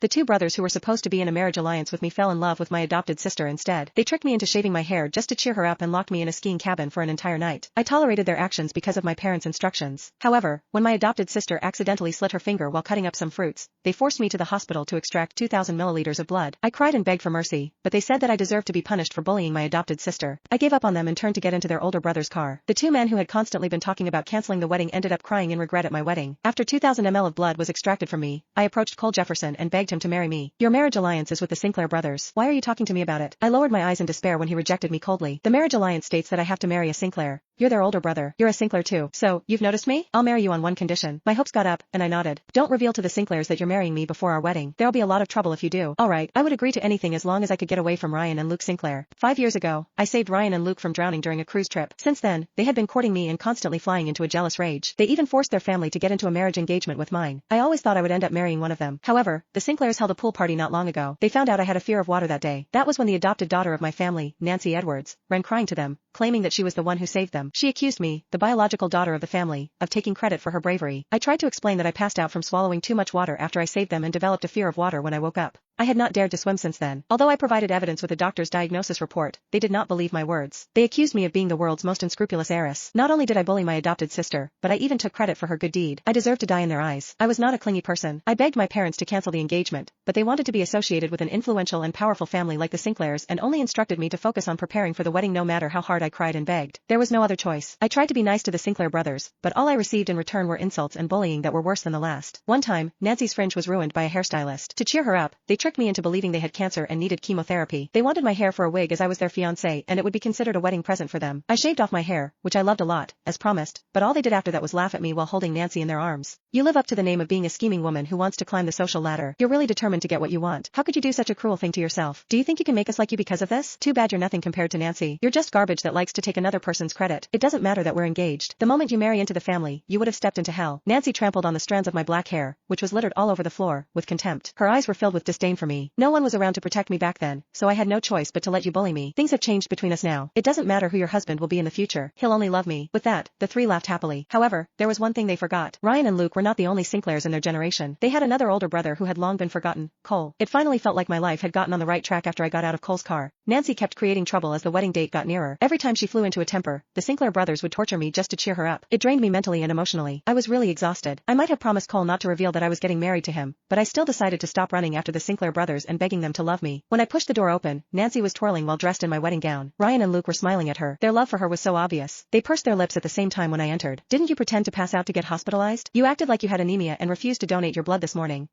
The two brothers who were supposed to be in a marriage alliance with me fell in love with my adopted sister instead. They tricked me into shaving my hair just to cheer her up and locked me in a skiing cabin for an entire night. I tolerated their actions because of my parents' instructions. However, when my adopted sister accidentally slit her finger while cutting up some fruits, they forced me to the hospital to extract 2,000 milliliters of blood. I cried and begged for mercy, but they said that I deserved to be punished for bullying my adopted sister. I gave up on them and turned to get into their older brother's car. The two men who had constantly been talking about canceling the wedding ended up crying in regret at my wedding. After 2,000 ml of blood was extracted from me, I approached Cole Jefferson and begged him to marry me. Your marriage alliance is with the Sinclair brothers. Why are you talking to me about it? I lowered my eyes in despair when he rejected me coldly. The marriage alliance states that I have to marry a Sinclair. You're their older brother. You're a Sinclair too. So, you've noticed me? I'll marry you on one condition. My hopes got up, and I nodded. Don't reveal to the Sinclairs that you're marrying me before our wedding. There'll be a lot of trouble if you do. Alright, I would agree to anything as long as I could get away from Ryan and Luke Sinclair. 5 years ago, I saved Ryan and Luke from drowning during a cruise trip. Since then, they had been courting me and constantly flying into a jealous rage. They even forced their family to get into a marriage engagement with mine. I always thought I would end up marrying one of them. However, the Sinclairs held a pool party not long ago. They found out I had a fear of water that day. That was when the adopted daughter of my family, Nancy Edwards, ran crying to them, claiming that she was the one who saved them. She accused me, the biological daughter of the family, of taking credit for her bravery. I tried to explain that I passed out from swallowing too much water after I saved them and developed a fear of water when I woke up. I had not dared to swim since then. Although I provided evidence with a doctor's diagnosis report, they did not believe my words. They accused me of being the world's most unscrupulous heiress. Not only did I bully my adopted sister, but I even took credit for her good deed. I deserved to die in their eyes. I was not a clingy person. I begged my parents to cancel the engagement, but they wanted to be associated with an influential and powerful family like the Sinclairs and only instructed me to focus on preparing for the wedding no matter how hard I cried and begged. There was no other choice. I tried to be nice to the Sinclair brothers, but all I received in return were insults and bullying that were worse than the last. One time, Nancy's fringe was ruined by a hairstylist. To cheer her up, they tricked me into believing they had cancer and needed chemotherapy. They wanted my hair for a wig as I was their fiancé and it would be considered a wedding present for them. I shaved off my hair, which I loved a lot, as promised, but all they did after that was laugh at me while holding Nancy in their arms. You live up to the name of being a scheming woman who wants to climb the social ladder. You're really determined to get what you want. How could you do such a cruel thing to yourself? Do you think you can make us like you because of this? Too bad you're nothing compared to Nancy. You're just garbage that likes to take another person's credit. It doesn't matter that we're engaged. The moment you marry into the family, you would have stepped into hell. Nancy trampled on the strands of my black hair, which was littered all over the floor, with contempt. Her eyes were filled with disdain for me. No one was around to protect me back then, so I had no choice but to let you bully me. Things have changed between us now. It doesn't matter who your husband will be in the future. He'll only love me. With that, the three laughed happily. However, there was one thing they forgot. Ryan and Luke were not the only Sinclairs in their generation. They had another older brother who had long been forgotten, Cole. It finally felt like my life had gotten on the right track after I got out of Cole's car. Nancy kept creating trouble as the wedding date got nearer. Every time she flew into a temper, the Sinclair brothers would torture me just to cheer her up. It drained me mentally and emotionally. I was really exhausted. I might have promised Cole not to reveal that I was getting married to him, but I still decided to stop running after the Sinclair brothers and begging them to love me. When I pushed the door open, Nancy was twirling while dressed in my wedding gown. Ryan and Luke were smiling at her. Their love for her was so obvious. They pursed their lips at the same time when I entered. Didn't you pretend to pass out to get hospitalized? You acted like you had anemia and refused to donate your blood this morning.